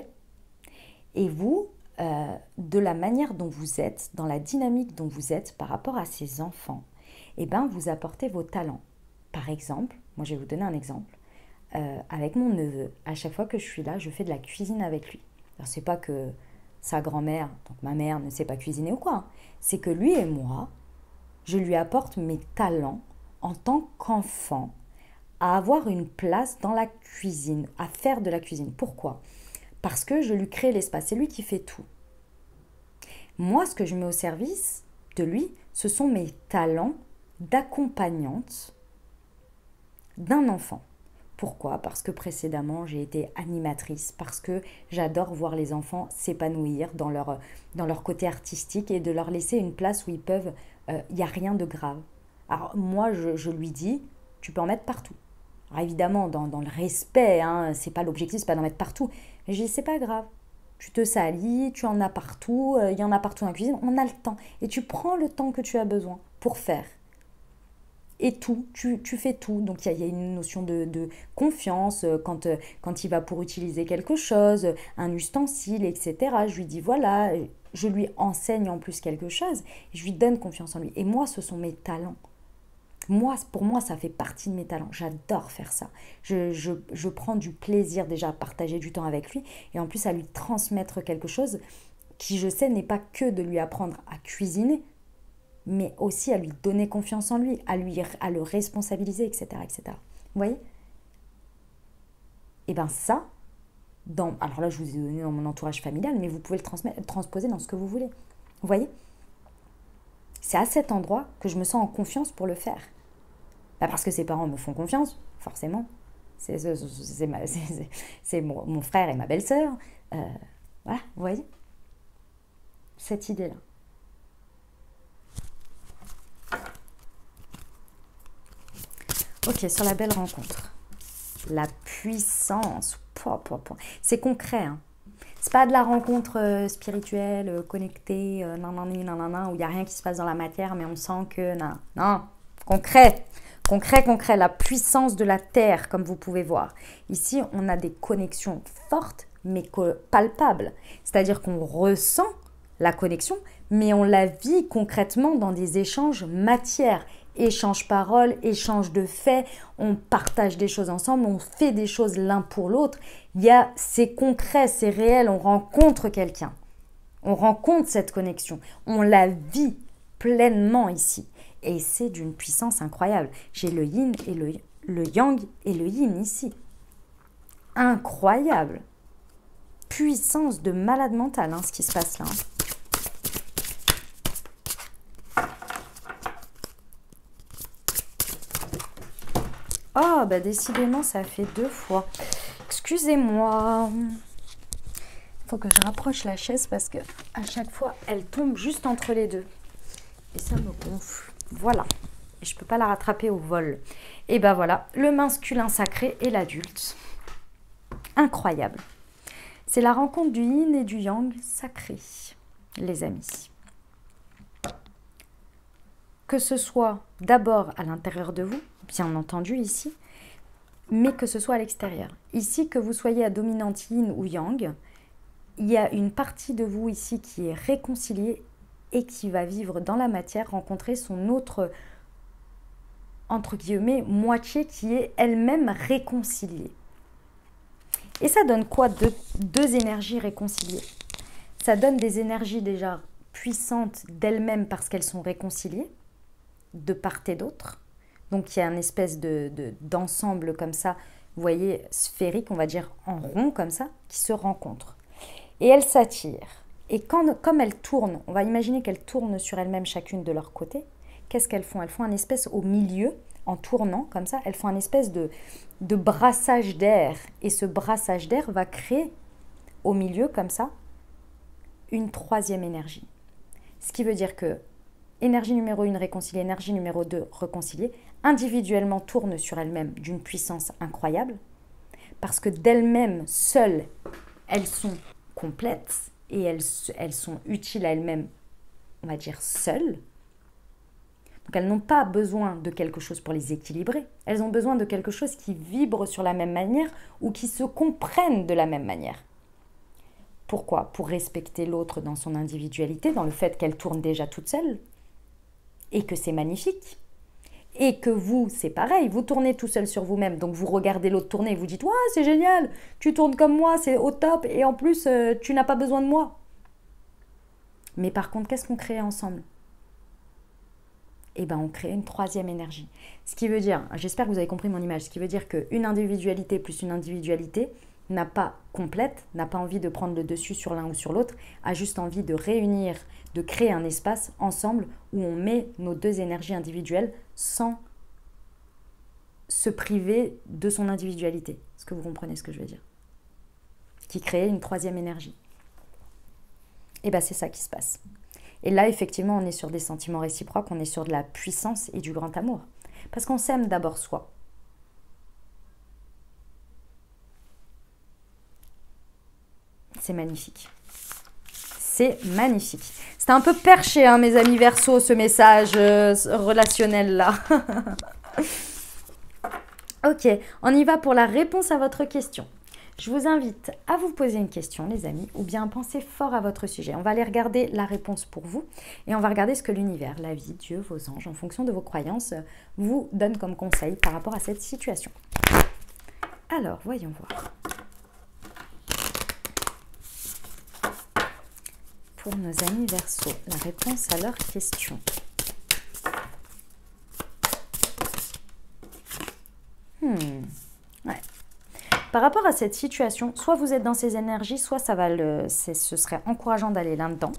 S1: Et vous, de la manière dont vous êtes, dans la dynamique dont vous êtes par rapport à ces enfants, eh ben, vous apportez vos talents. Par exemple, moi je vais vous donner un exemple. Avec mon neveu, à chaque fois que je suis là, je fais de la cuisine avec lui. Alors, c'est pas que sa grand-mère, donc ma mère, ne sait pas cuisiner ou quoi. Hein. C'est que lui et moi, je lui apporte mes talents en tant qu'enfant à avoir une place dans la cuisine, à faire de la cuisine. Pourquoi ? Parce que je lui crée l'espace. C'est lui qui fait tout. Moi, ce que je mets au service de lui, ce sont mes talents d'accompagnante d'un enfant. Pourquoi ? Parce que précédemment, j'ai été animatrice, parce que j'adore voir les enfants s'épanouir dans leur côté artistique et de leur laisser une place où ils peuvent, il n'y a rien de grave. Alors moi, je lui dis, tu peux en mettre partout. Alors évidemment, dans le respect, hein, c'est pas l'objectif, c'est pas d'en mettre partout. Mais je dis, c'est pas grave. Tu te salis, tu en as partout, il y en a partout dans la cuisine, on a le temps. Et tu prends le temps que tu as besoin pour faire. Et tout, tu fais tout. Donc il y a une notion de confiance quand il va pour utiliser quelque chose, un ustensile, etc. Je lui dis voilà, je lui enseigne en plus quelque chose, je lui donne confiance en lui. Et moi, ce sont mes talents. Pour moi, ça fait partie de mes talents. J'adore faire ça. Je prends du plaisir déjà à partager du temps avec lui et en plus à lui transmettre quelque chose qui, je sais, n'est pas que de lui apprendre à cuisiner, mais aussi à lui donner confiance en lui, à le responsabiliser, etc., etc. Vous voyez ? Et bien ça, alors là je vous ai donné dans mon entourage familial, mais vous pouvez le transposer dans ce que vous voulez. Vous voyez ? C'est à cet endroit que je me sens en confiance pour le faire. Parce que ses parents me font confiance, forcément. C'est mon frère et ma belle-sœur. Voilà, vous voyez ? Cette idée-là. Ok, sur la belle rencontre. La puissance. C'est concret. Hein. C'est pas de la rencontre spirituelle, connectée, où il n'y a rien qui se passe dans la matière, mais on sent que... Non, concret. Concret. La puissance de la terre, comme vous pouvez voir. Ici, on a des connexions fortes, mais palpables. C'est-à-dire qu'on ressent la connexion, mais on la vit concrètement dans des échanges matière. Échange paroles, échange de faits, on partage des choses ensemble, on fait des choses l'un pour l'autre. C'est concret, c'est réel, on rencontre quelqu'un. On rencontre cette connexion, on la vit pleinement ici. Et c'est d'une puissance incroyable. J'ai le yin et le yang et le yin ici. Incroyable. Puissance de malade mental, hein, ce qui se passe là. Hein. Oh, bah décidément, ça fait 2 fois. Excusez-moi. Il faut que je rapproche la chaise parce que à chaque fois, elle tombe juste entre les deux. Et ça me gonfle. Voilà. Et je ne peux pas la rattraper au vol. Et ben voilà, le masculin sacré et l'adulte. Incroyable. C'est la rencontre du yin et du yang sacré, les amis. Que ce soit d'abord à l'intérieur de vous, bien entendu ici, mais que ce soit à l'extérieur. Ici, que vous soyez à dominante yin ou yang, il y a une partie de vous ici qui est réconciliée et qui va vivre dans la matière, rencontrer son autre, entre guillemets, moitié qui est elle-même réconciliée. Et ça donne quoi, deux énergies réconciliées? Ça donne des énergies déjà puissantes d'elles-mêmes parce qu'elles sont réconciliées, de part et d'autre. Donc il y a une espèce d'ensemble comme ça, vous voyez, sphérique, on va dire en rond comme ça, qui se rencontrent. et elles s'attirent. Et comme elles tournent, on va imaginer qu'elles tournent sur elles-mêmes chacune de leur côté, qu'est-ce qu'elles font? Elles font un espèce au milieu, en tournant comme ça, elles font un espèce de brassage d'air. Et ce brassage d'air va créer au milieu comme ça une troisième énergie. Ce qui veut dire que énergie numéro 1 réconciliée, énergie numéro 2 réconciliée, individuellement tournent sur elles-mêmes d'une puissance incroyable, parce que d'elles-mêmes, seules, elles sont complètes et elles sont utiles à elles-mêmes, on va dire seules. Donc elles n'ont pas besoin de quelque chose pour les équilibrer, elles ont besoin de quelque chose qui vibre sur la même manière ou qui se comprennent de la même manière. Pourquoi? Pour respecter l'autre dans son individualité, dans le fait qu'elle tourne déjà toute seule, et que c'est magnifique. Et que vous, c'est pareil, vous tournez tout seul sur vous-même, donc vous regardez l'autre tourner et vous dites « Waouh, c'est génial, tu tournes comme moi, c'est au top, et en plus, tu n'as pas besoin de moi. » Mais par contre, qu'est-ce qu'on crée ensemble? Eh bien, on crée une troisième énergie. Ce qui veut dire, j'espère que vous avez compris mon image, ce qui veut dire qu'une individualité plus une individualité n'a pas complète, n'a pas envie de prendre le dessus sur l'un ou sur l'autre, a juste envie de réunir, de créer un espace ensemble où on met nos deux énergies individuelles sans se priver de son individualité. Est-ce que vous comprenez ce que je veux dire? Qui crée une troisième énergie. Et bien c'est ça qui se passe. Et là effectivement on est sur des sentiments réciproques, on est sur de la puissance et du grand amour. Parce qu'on s'aime d'abord soi. C'est magnifique. C'est magnifique. C'était un peu perché, hein, mes amis Verseau, ce message relationnel-là. Ok, on y va pour la réponse à votre question. Je vous invite à vous poser une question, les amis, ou bien à penser fort à votre sujet. On va aller regarder la réponse pour vous et on va regarder ce que l'univers, la vie, Dieu, vos anges, en fonction de vos croyances, vous donne comme conseil par rapport à cette situation. Alors, voyons voir. Pour nos amis Verseau, la réponse à leur question. Ouais. Par rapport à cette situation, soit vous êtes dans ces énergies, soit ce serait encourageant d'aller là-dedans.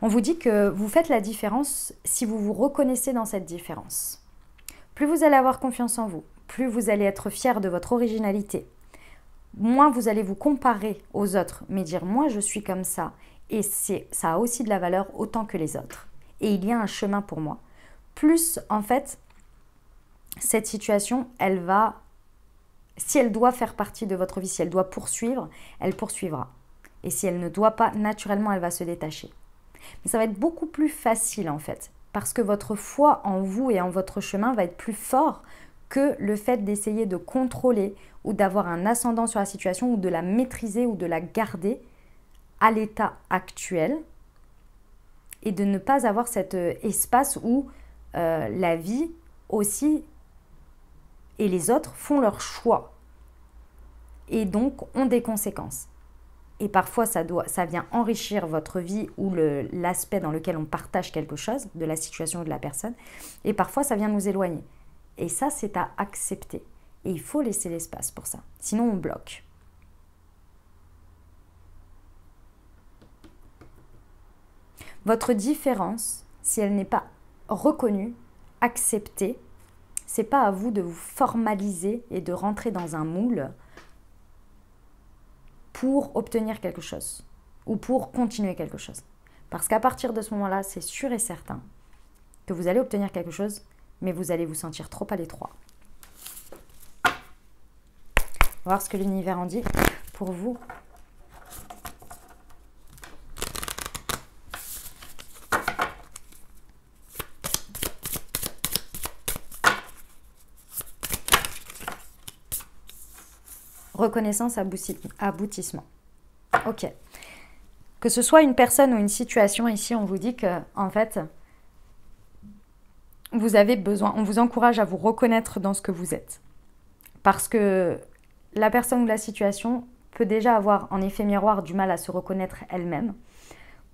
S1: On vous dit que vous faites la différence si vous vous reconnaissez dans cette différence. Plus vous allez avoir confiance en vous, plus vous allez être fier de votre originalité, moins vous allez vous comparer aux autres, mais dire « moi je suis comme ça » et ça a aussi de la valeur autant que les autres. Et il y a un chemin pour moi. Plus, en fait, cette situation, elle va, si elle doit faire partie de votre vie, si elle doit poursuivre, elle poursuivra. Et si elle ne doit pas, naturellement, elle va se détacher. Mais ça va être beaucoup plus facile, en fait, parce que votre foi en vous et en votre chemin va être plus fort que le fait d'essayer de contrôler ou d'avoir un ascendant sur la situation ou de la maîtriser ou de la garder à l'état actuel et de ne pas avoir cet espace où la vie aussi et les autres font leur choix et donc ont des conséquences. Et parfois, ça vient enrichir votre vie ou l'aspect dans lequel on partage quelque chose, de la situation ou de la personne. Et parfois, ça vient nous éloigner. Et ça, c'est à accepter. Et il faut laisser l'espace pour ça. Sinon, on bloque. Votre différence, si elle n'est pas reconnue, acceptée, c'est pas à vous de vous formaliser et de rentrer dans un moule pour obtenir quelque chose ou pour continuer quelque chose. Parce qu'à partir de ce moment-là, c'est sûr et certain que vous allez obtenir quelque chose, mais vous allez vous sentir trop à l'étroit. On va voir ce que l'univers en dit pour vous. Reconnaissance, aboutissement. Ok. Que ce soit une personne ou une situation, ici, on vous dit que, en fait, vous avez besoin, on vous encourage à vous reconnaître dans ce que vous êtes. Parce que la personne ou la situation peut déjà avoir, en effet miroir, du mal à se reconnaître elle-même,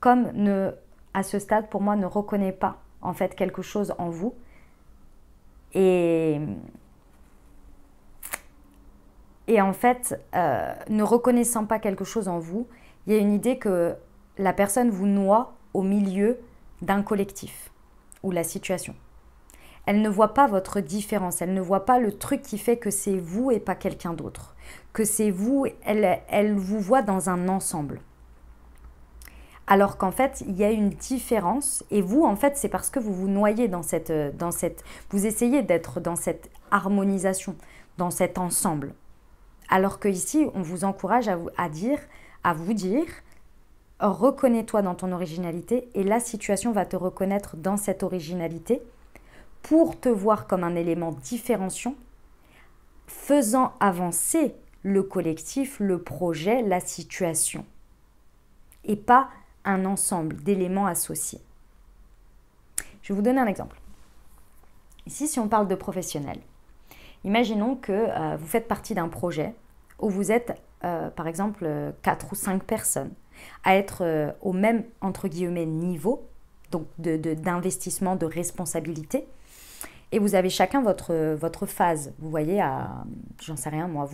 S1: comme à ce stade, pour moi, ne reconnaît pas, en fait, quelque chose en vous. Et en fait, ne reconnaissant pas quelque chose en vous, il y a une idée que la personne vous noie au milieu d'un collectif ou la situation. Elle ne voit pas votre différence, elle ne voit pas le truc qui fait que c'est vous et pas quelqu'un d'autre. Que c'est vous, elle vous voit dans un ensemble. Alors qu'en fait, il y a une différence et vous, en fait, c'est parce que vous vous noyez dans cette vous essayez d'être dans cette harmonisation, dans cet ensemble. Alors qu'ici, on vous encourage à vous dire, reconnais-toi dans ton originalité et la situation va te reconnaître dans cette originalité pour te voir comme un élément différenciant, faisant avancer le collectif, le projet, la situation, et pas un ensemble d'éléments associés. Je vais vous donner un exemple. Ici, si on parle de professionnels, imaginons que vous faites partie d'un projet où vous êtes, par exemple, 4 ou 5 personnes à être au même, entre guillemets, niveau donc d'investissement, de responsabilité. Et vous avez chacun votre phase. Vous voyez, j'en sais rien, moi,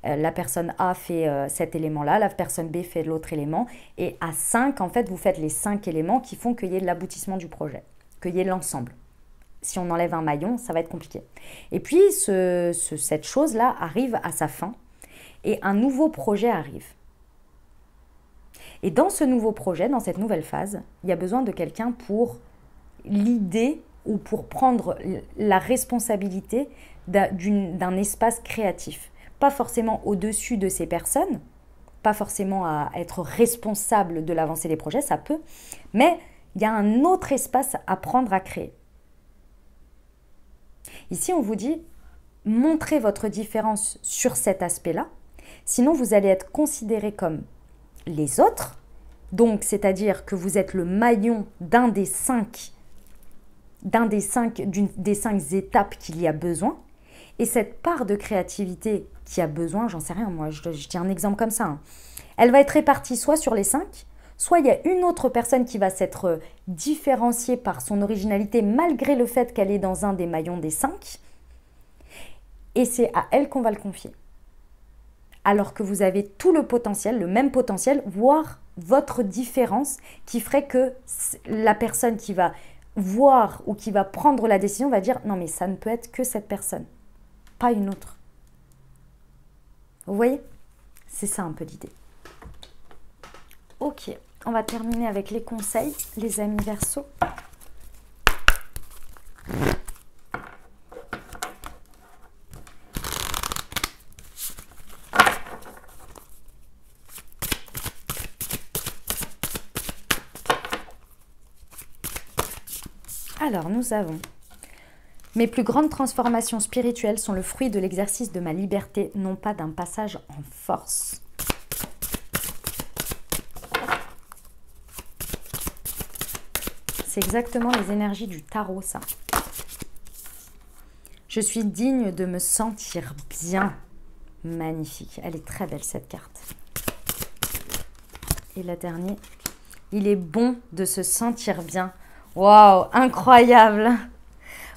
S1: la personne A fait cet élément-là, la personne B fait l'autre élément. Et à 5, en fait, vous faites les 5 éléments qui font qu'il y ait de l'aboutissement du projet, qu'il y ait l'ensemble. Si on enlève un maillon, ça va être compliqué. Et puis, cette chose-là arrive à sa fin et un nouveau projet arrive. Et dans ce nouveau projet, dans cette nouvelle phase, il y a besoin de quelqu'un pour l'idée ou pour prendre la responsabilité d'un espace créatif. Pas forcément au-dessus de ces personnes, pas forcément à être responsable de l'avancée des projets, ça peut, mais il y a un autre espace à prendre à créer. Ici, on vous dit, montrez votre différence sur cet aspect-là, sinon vous allez être considéré comme les autres, donc c'est-à-dire que vous êtes le maillon des 5 étapes qu'il y a besoin. Et cette part de créativité qui a besoin, j'en sais rien, moi je dis un exemple comme ça, hein, elle va être répartie soit sur les 5, soit il y a une autre personne qui va s'être différenciée par son originalité malgré le fait qu'elle est dans un des maillons des 5. Et c'est à elle qu'on va le confier. Alors que vous avez tout le potentiel, le même potentiel, voire votre différence qui ferait que la personne qui va voir ou qui va prendre la décision va dire non mais ça ne peut être que cette personne, pas une autre. Vous voyez? C'est ça un peu l'idée. Ok, on va terminer avec les conseils, les amis Verseaux. Alors, nous avons « Mes plus grandes transformations spirituelles sont le fruit de l'exercice de ma liberté, non pas d'un passage en force. » C'est exactement les énergies du tarot, ça. Je suis digne de me sentir bien. Magnifique. Elle est très belle, cette carte. Et la dernière. Il est bon de se sentir bien. Waouh, incroyable!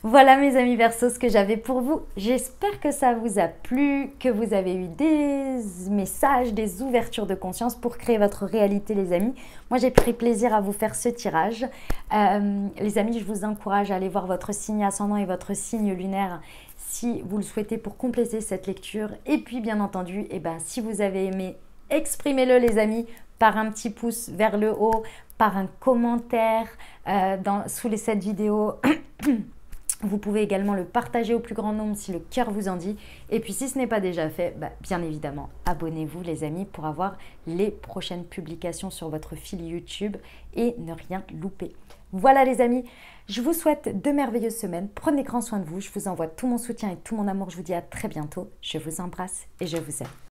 S1: Voilà mes amis Verseaux, ce que j'avais pour vous. J'espère que ça vous a plu, que vous avez eu des messages, des ouvertures de conscience pour créer votre réalité les amis. Moi j'ai pris plaisir à vous faire ce tirage. Les amis, je vous encourage à aller voir votre signe ascendant et votre signe lunaire si vous le souhaitez pour compléter cette lecture. Et puis bien entendu, si vous avez aimé, exprimez-le les amis par un petit pouce vers le haut, par un commentaire sous cette vidéo. Vous pouvez également le partager au plus grand nombre si le cœur vous en dit. Et puis si ce n'est pas déjà fait, bien évidemment, abonnez-vous les amis pour avoir les prochaines publications sur votre fil YouTube et ne rien louper. Voilà les amis, je vous souhaite de merveilleuses semaines. Prenez grand soin de vous, je vous envoie tout mon soutien et tout mon amour. Je vous dis à très bientôt. Je vous embrasse et je vous aime.